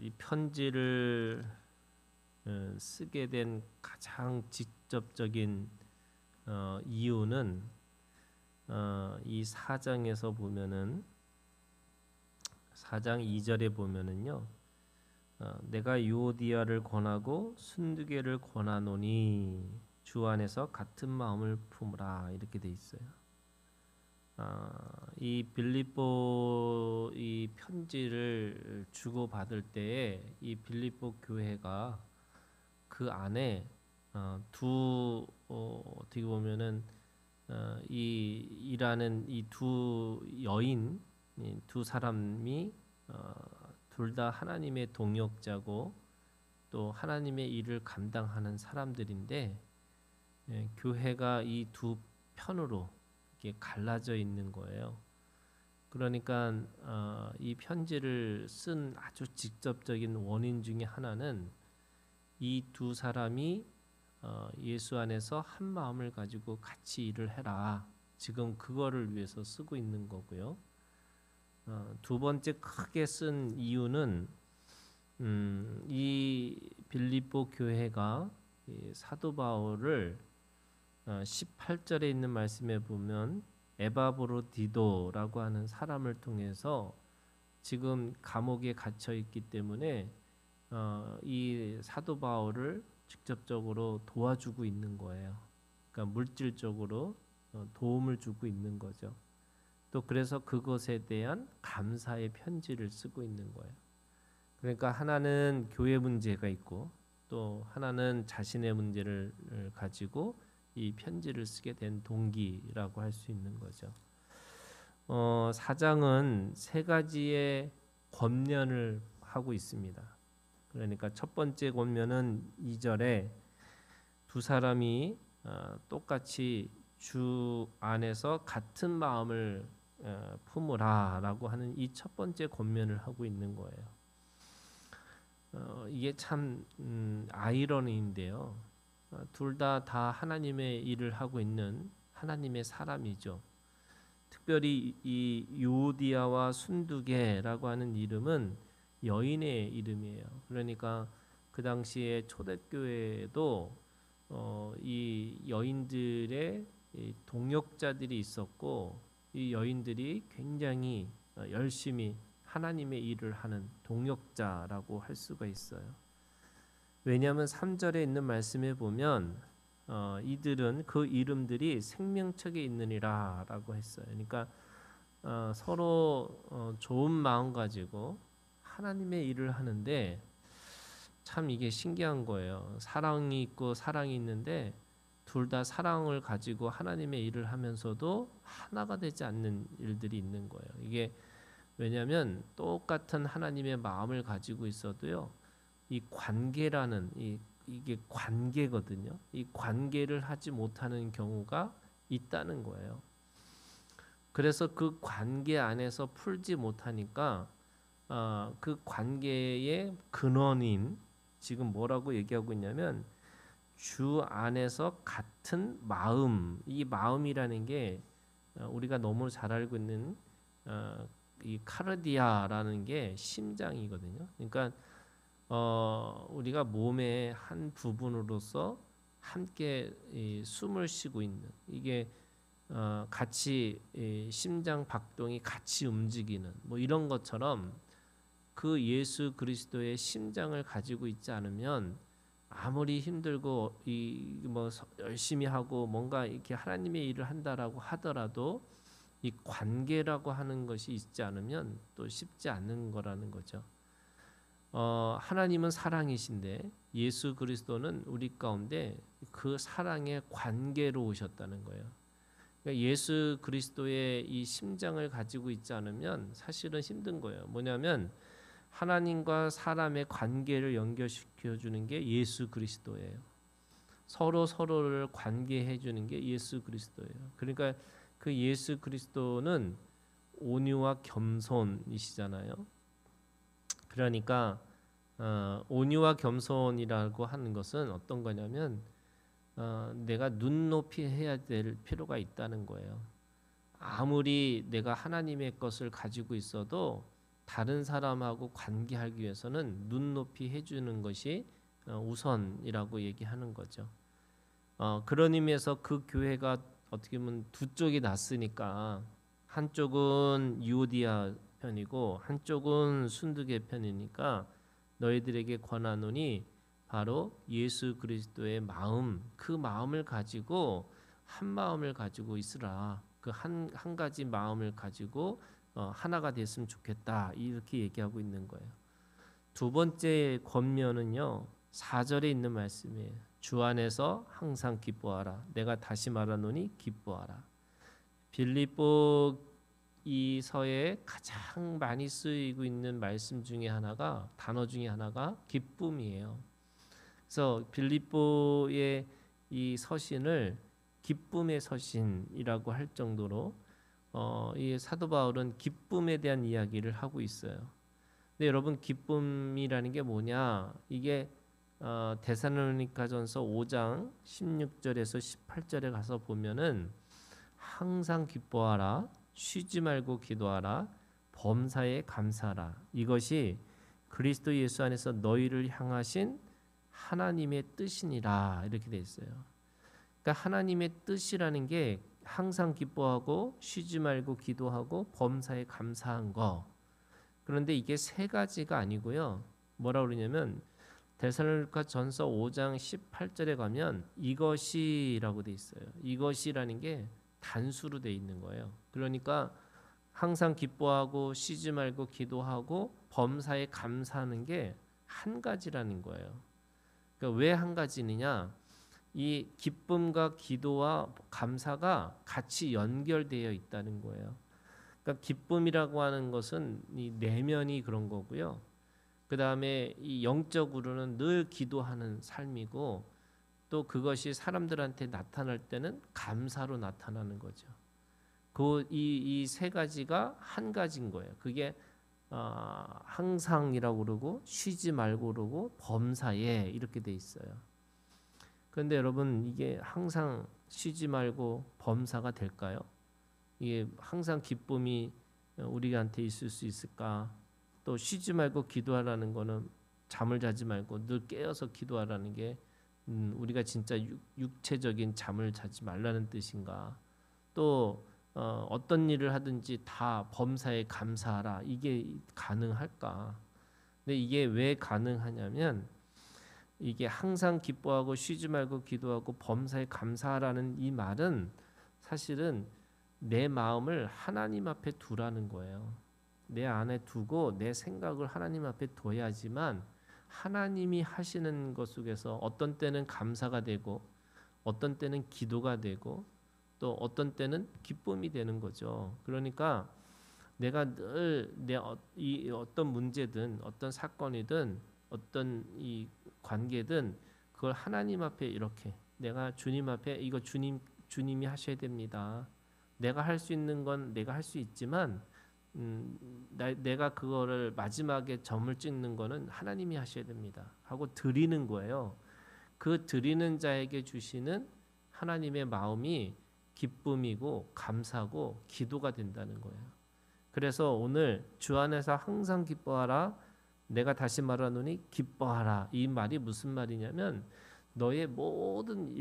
이 편지를 쓰게 된 가장 직접적인 이유는 이 4장에서 보면은 4장 2절에 보면은요. 내가 유오디아를 권하고 순두개를 권하노니 주 안에서 같은 마음을 품으라 이렇게 돼 있어요. 이 빌립보 이 편지를 주고 받을 때에 이 빌립보 교회가 그 안에 어떻게 보면은 이 일하는 이 두 여인 두 사람이 둘 다 하나님의 동역자고 또 하나님의 일을 감당하는 사람들인데 교회가 이 두 편으로 이렇게 갈라져 있는 거예요. 그러니까 이 편지를 쓴 아주 직접적인 원인 중에 하나는 이 두 사람이 예수 안에서 한 마음을 가지고 같이 일을 해라. 지금 그거를 위해서 쓰고 있는 거고요. 두 번째 크게 쓴 이유는 이 빌립보 교회가 이 사도 바울을 18절에 있는 말씀에 보면 에바브로디도라고 하는 사람을 통해서 지금 감옥에 갇혀 있기 때문에 이 사도 바울을 직접적으로 도와주고 있는 거예요. 그러니까 물질적으로 도움을 주고 있는 거죠. 또 그래서 그것에 대한 감사의 편지를 쓰고 있는 거예요. 그러니까 하나는 교회 문제가 있고 또 하나는 자신의 문제를 가지고 이 편지를 쓰게 된 동기라고 할 수 있는 거죠. 4장은 세 가지의 권면을 하고 있습니다. 그러니까 첫 번째 권면은 2절에 두 사람이 똑같이 주 안에서 같은 마음을 품으라라고 하는 이 첫 번째 권면을 하고 있는 거예요. 이게 참 아이러니인데요. 둘 다 하나님의 일을 하고 있는 하나님의 사람이죠. 특별히 이 유오디아와 순두개라고 하는 이름은 여인의 이름이에요. 그러니까 그 당시에 초대교회에도 이 여인들의 동역자들이 있었고 이 여인들이 굉장히 열심히 하나님의 일을 하는 동역자라고 할 수가 있어요. 왜냐하면 3절에 있는 말씀에 보면 이들은 그 이름들이 생명책에 있느니라라고 했어요. 그러니까 서로 좋은 마음 가지고 하나님의 일을 하는데 참 이게 신기한 거예요. 사랑이 있고 사랑이 있는데 둘 다 사랑을 가지고 하나님의 일을 하면서도 하나가 되지 않는 일들이 있는 거예요. 이게 왜냐하면 똑같은 하나님의 마음을 가지고 있어도요. 이 관계라는 이게 관계거든요. 이 관계를 하지 못하는 경우가 있다는 거예요. 그래서 그 관계 안에서 풀지 못하니까 그 관계의 근원인 지금 뭐라고 얘기하고 있냐면 주 안에서 같은 마음, 이 마음이라는 게 우리가 너무 잘 알고 있는 이 카르디아라는 게 심장이거든요. 그러니까 우리가 몸의 한 부분으로서 함께 숨을 쉬고 있는 이게 같이 심장 박동이 같이 움직이는 뭐 이런 것처럼 그 예수 그리스도의 심장을 가지고 있지 않으면 아무리 힘들고 뭐 열심히 하고 뭔가 이렇게 하나님의 일을 한다라고 하더라도 이 관계라고 하는 것이 있지 않으면 또 쉽지 않는 거라는 거죠. 하나님은 사랑이신데 예수 그리스도는 우리 가운데 그 사랑의 관계로 오셨다는 거예요. 그러니까 예수 그리스도의 이 심장을 가지고 있지 않으면 사실은 힘든 거예요. 뭐냐면 하나님과 사람의 관계를 연결시켜 주는 게 예수 그리스도예요. 서로 서로를 관계해 주는 게 예수 그리스도예요. 그러니까 그 예수 그리스도는 온유와 겸손이시잖아요. 그러니까 온유와 겸손이라고 하는 것은 어떤 거냐면 내가 눈높이 해야 될 필요가 있다는 거예요. 아무리 내가 하나님의 것을 가지고 있어도 다른 사람하고 관계하기 위해서는 눈높이 해주는 것이 우선이라고 얘기하는 거죠. 그런 의미에서 그 교회가 어떻게 보면 두 쪽이 났으니까 한쪽은 유오디아 편이고 한쪽은 순두계 편이니까 너희들에게 권하노니 바로 예수 그리스도의 마음, 그 마음을 가지고 한 마음을 가지고 있으라. 그 한 가지 마음을 가지고 하나가 됐으면 좋겠다. 이렇게 얘기하고 있는 거예요. 두 번째 권면은요. 4절에 있는 말씀이에요. 주 안에서 항상 기뻐하라. 내가 다시 말하노니 기뻐하라. 빌립보 이 서에 가장 많이 쓰이고 있는 말씀 중에 하나가 단어 중에 하나가 기쁨이에요. 그래서 빌립보의 이 서신을 기쁨의 서신이라고 할 정도로 이 사도 바울은 기쁨에 대한 이야기를 하고 있어요. 근데 여러분 기쁨이라는 게 뭐냐? 이게 데살로니가전서 5장 16절에서 18절에 가서 보면은 항상 기뻐하라, 쉬지 말고 기도하라, 범사에 감사하라. 이것이 그리스도 예수 안에서 너희를 향하신 하나님의 뜻이니라 이렇게 돼 있어요. 그러니까 하나님의 뜻이라는 게 항상 기뻐하고 쉬지 말고 기도하고 범사에 감사한 거. 그런데 이게 세 가지가 아니고요. 뭐라 그러냐면 데살로니가전서 5장 18절에 가면 이것이라고 돼 있어요. 이것이라는 게 단수로 돼 있는 거예요. 그러니까 항상 기뻐하고 쉬지 말고 기도하고 범사에 감사하는 게 한 가지라는 거예요. 그러니까 왜 한 가지느냐? 이 기쁨과 기도와 감사가 같이 연결되어 있다는 거예요. 그러니까 기쁨이라고 하는 것은 이 내면이 그런 거고요. 그 다음에 이 영적으로는 늘 기도하는 삶이고 또 그것이 사람들한테 나타날 때는 감사로 나타나는 거죠. 이 세 가지가 한 가지인 거예요. 그게 항상이라고 그러고 쉬지 말고 그러고 범사에 이렇게 돼 있어요. 그런데 여러분 이게 항상 쉬지 말고 범사가 될까요? 이게 항상 기쁨이 우리한테 있을 수 있을까? 또 쉬지 말고 기도하라는 거는 잠을 자지 말고 늘 깨어서 기도하라는 게 우리가 진짜 육체적인 잠을 자지 말라는 뜻인가? 또 어떤 일을 하든지 다 범사에 감사하라. 이게 가능할까? 근데 이게 왜 가능하냐면 이게 항상 기뻐하고 쉬지 말고 기도하고 범사에 감사하라는 이 말은 사실은 내 마음을 하나님 앞에 두라는 거예요. 내 안에 두고 내 생각을 하나님 앞에 둬야지만 하나님이 하시는 것 속에서 어떤 때는 감사가 되고 어떤 때는 기도가 되고 또 어떤 때는 기쁨이 되는 거죠. 그러니까 내가 늘 이 어떤 문제든 어떤 사건이든 어떤 이 관계든 그걸 하나님 앞에 이렇게 내가 주님 앞에 이거 주님이 하셔야 됩니다. 내가 할 수 있는 건 내가 할 수 있지만 내가 그거를 마지막에 점을 찍는 거는 하나님이 하셔야 됩니다. 하고 드리는 거예요. 그 드리는 자에게 주시는 하나님의 마음이 기쁨이고 감사고 기도가 된다는 거예요. 그래서 오늘 주 안에서 항상 기뻐하라. 내가 다시 말하노니 기뻐하라. 이 말이 무슨 말이냐면 너의 모든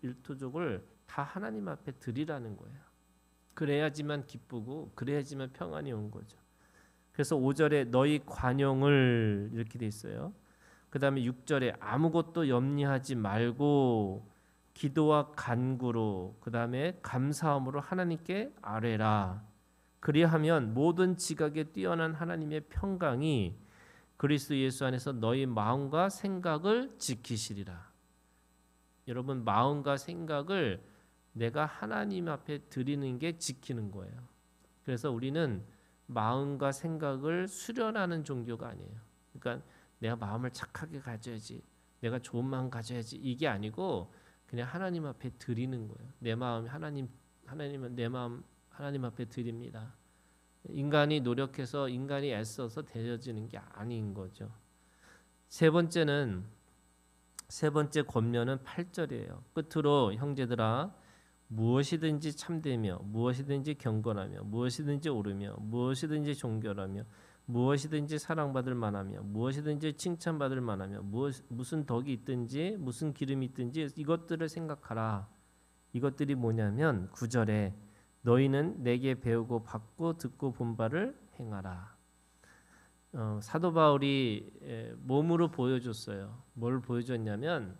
일토족을 다 하나님 앞에 드리라는 거예요. 그래야지만 기쁘고 그래야지만 평안이 온 거죠. 그래서 5절에 너희 관용을 이렇게 돼 있어요. 그 다음에 6절에 아무것도 염려하지 말고 기도와 간구로 그 다음에 감사함으로 하나님께 아뢰라. 그리하면 모든 지각에 뛰어난 하나님의 평강이 그리스도 예수 안에서 너희 마음과 생각을 지키시리라. 여러분 마음과 생각을 내가 하나님 앞에 드리는 게 지키는 거예요. 그래서 우리는 마음과 생각을 수련하는 종교가 아니에요. 그러니까 내가 마음을 착하게 가져야지, 내가 좋은 마음 가져야지 이게 아니고 그냥 하나님 앞에 드리는 거예요. 내 마음 하나님은 내 마음 하나님 앞에 드립니다. 인간이 노력해서 인간이 애써서 되어지는 게 아닌 거죠. 세 번째 권면은 8절이에요. 끝으로 형제들아 무엇이든지 참되며 무엇이든지 경건하며 무엇이든지 옳으며 무엇이든지 존결하며 무엇이든지 사랑받을 만하며 무엇이든지 칭찬받을 만하며 무슨 덕이 있든지 무슨 기름이 있든지 이것들을 생각하라. 이것들이 뭐냐면 9절에 너희는 내게 배우고 받고 듣고 본 바를 행하라. 사도 바울이 몸으로 보여줬어요. 뭘 보여줬냐면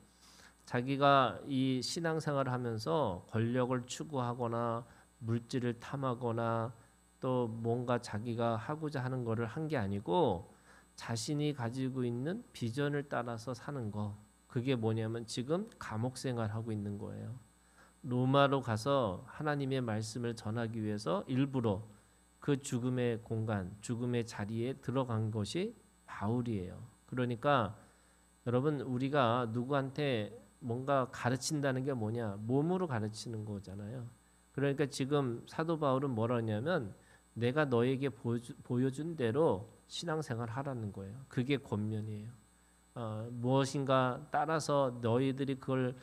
자기가 이 신앙생활을 하면서 권력을 추구하거나 물질을 탐하거나 또 뭔가 자기가 하고자 하는 것을 한 게 아니고 자신이 가지고 있는 비전을 따라서 사는 거. 그게 뭐냐면 지금 감옥 생활하고 있는 거예요. 로마로 가서 하나님의 말씀을 전하기 위해서 일부러 그 죽음의 공간, 죽음의 자리에 들어간 것이 바울이에요. 그러니까 여러분 우리가 누구한테 뭔가 가르친다는 게 뭐냐? 몸으로 가르치는 거잖아요. 그러니까 지금 사도 바울은 뭐라 하냐면 내가 너에게 보여준 대로 신앙생활 하라는 거예요. 그게 권면이에요. 무엇인가 따라서 너희들이 그걸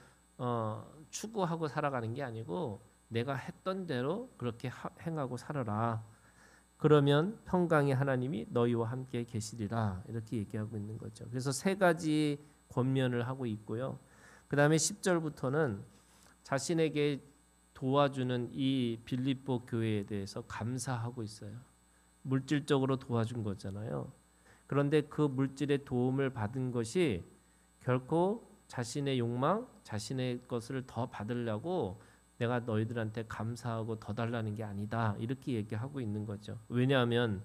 추구하고 살아가는 게 아니고 내가 했던 대로 그렇게 행하고 살아라. 그러면 평강의 하나님이 너희와 함께 계시리라. 이렇게 얘기하고 있는 거죠. 그래서 세 가지 권면을 하고 있고요. 그 다음에 10절부터는 자신에게 도와주는 이 빌립보 교회에 대해서 감사하고 있어요. 물질적으로 도와준 거잖아요. 그런데 그 물질의 도움을 받은 것이 결코 자신의 욕망, 자신의 것을 더 받으려고 내가 너희들한테 감사하고 더 달라는 게 아니다. 이렇게 얘기하고 있는 거죠. 왜냐하면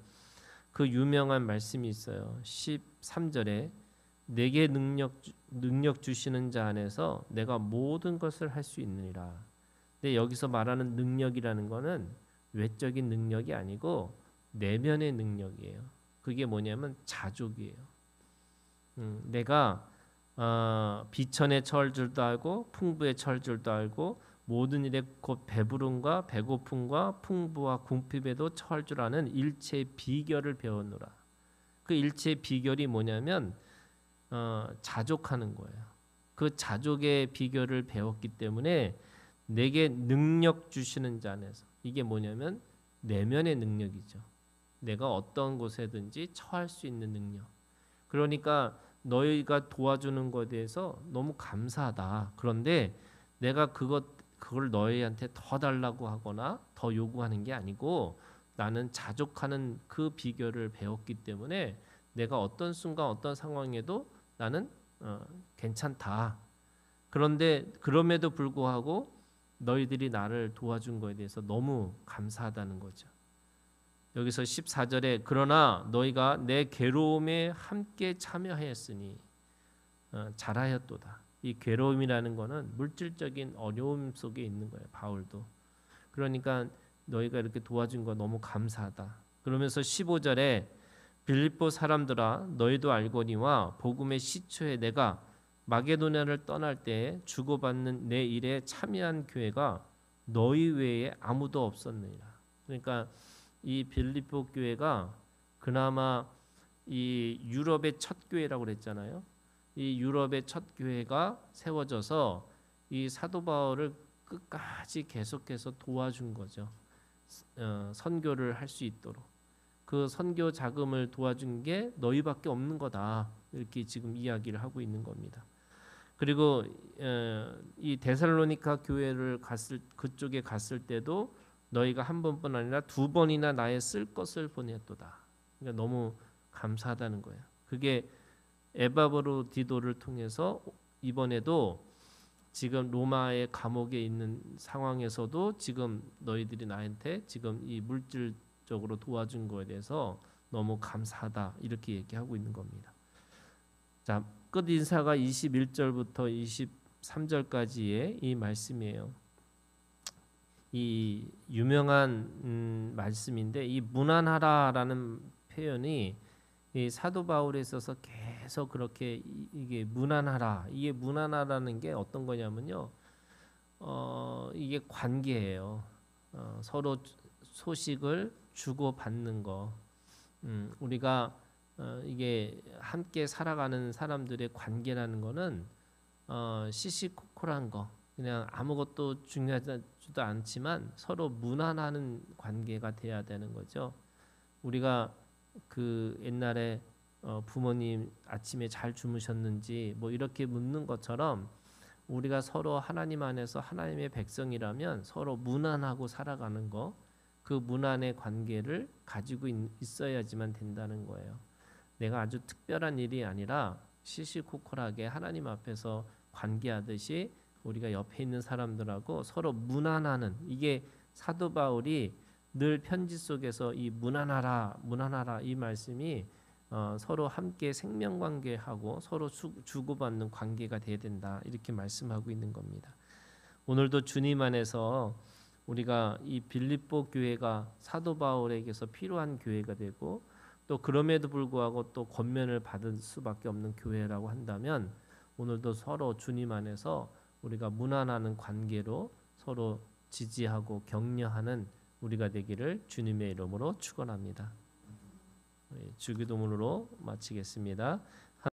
그 유명한 말씀이 있어요. 13절에 내게 능력 주시는 자 안에서 내가 모든 것을 할 수 있느니라. 근데 여기서 말하는 능력이라는 거는 외적인 능력이 아니고 내면의 능력이에요. 그게 뭐냐면 자족이에요. 내가 비천에 처할 줄도 알고 풍부에 처할 줄도 알고 모든 일에 곧 배부름과 배고픔과 풍부와 궁핍에도 처할 줄 아는 일체의 비결을 배웠노라. 그 일체의 비결이 뭐냐면 자족하는 거예요. 그 자족의 비결을 배웠기 때문에 내게 능력 주시는 자 안에서 이게 뭐냐면 내면의 능력이죠. 내가 어떤 곳에든지 처할 수 있는 능력. 그러니까 너희가 도와주는 것에 대해서 너무 감사하다. 그런데 내가 그걸 너희한테 더 달라고 하거나 더 요구하는 게 아니고 나는 자족하는 그 비결을 배웠기 때문에 내가 어떤 순간 어떤 상황에도 나는 괜찮다. 그런데 그럼에도 불구하고 너희들이 나를 도와준 것에 대해서 너무 감사하다는 거죠. 여기서 14절에 그러나 너희가 내 괴로움에 함께 참여하였으니 잘하였도다. 이 괴로움이라는 거는 물질적인 어려움 속에 있는 거예요. 바울도. 그러니까 너희가 이렇게 도와준 거 너무 감사하다. 그러면서 15절에 빌립보 사람들아 너희도 알거니와 복음의 시초에 내가 마게도냐를 떠날 때 주고받는 내 일에 참여한 교회가 너희 외에 아무도 없었느니라. 그러니까 이 빌립보 교회가 그나마 이 유럽의 첫 교회라고 그랬잖아요. 이 유럽의 첫 교회가 세워져서 이 사도 바울을 끝까지 계속해서 도와준 거죠. 선교를 할 수 있도록. 그 선교 자금을 도와준 게 너희밖에 없는 거다. 이렇게 지금 이야기를 하고 있는 겁니다. 그리고 이 데살로니가 교회를 그쪽에 갔을 때도 너희가 한 번뿐 아니라 두 번이나 나의 쓸 것을 보냈도다. 그러니까 너무 감사하다는 거예요. 그게 에바브로디도를 통해서 이번에도 지금 로마의 감옥에 있는 상황에서도 지금 너희들이 나한테 지금 이 물질적으로 도와준 거에 대해서 너무 감사하다 이렇게 얘기하고 있는 겁니다. 자, 끝 인사가 21절부터 23절까지의 이 말씀이에요. 이 유명한 말씀인데 이 무난하라라는 표현이 이 사도 바울에 있어서 계속 그렇게 이게 무난하라. 이게 무난하라는 게 어떤 거냐면요. 이게 관계예요. 서로 소식을 주고 받는 거. 우리가 이게 함께 살아가는 사람들의 관계라는 거는 시시콜콜한 거. 그냥 아무것도 중요하지도 않지만 서로 무난하는 관계가 돼야 되는 거죠. 우리가 그 옛날에 부모님 아침에 잘 주무셨는지 뭐 이렇게 묻는 것처럼 우리가 서로 하나님 안에서 하나님의 백성이라면 서로 무난하고 살아가는 거, 그 무난의 관계를 가지고 있어야지만 된다는 거예요. 내가 아주 특별한 일이 아니라 시시콜콜하게 하나님 앞에서 관계하듯이 우리가 옆에 있는 사람들하고 서로 무난하는, 이게 사도 바울이 늘 편지 속에서 이 무난하라 이 말씀이 서로 함께 생명관계하고 서로 주고받는 관계가 돼야 된다, 이렇게 말씀하고 있는 겁니다. 오늘도 주님 안에서 우리가 이 빌립보 교회가 사도 바울에게서 필요한 교회가 되고, 또 그럼에도 불구하고 또 권면을 받을 수밖에 없는 교회라고 한다면, 오늘도 서로 주님 안에서 우리가 무난하는 관계로 서로 지지하고 격려하는 우리가 되기를 주님의 이름으로 축원합니다. 주기도문으로 마치겠습니다.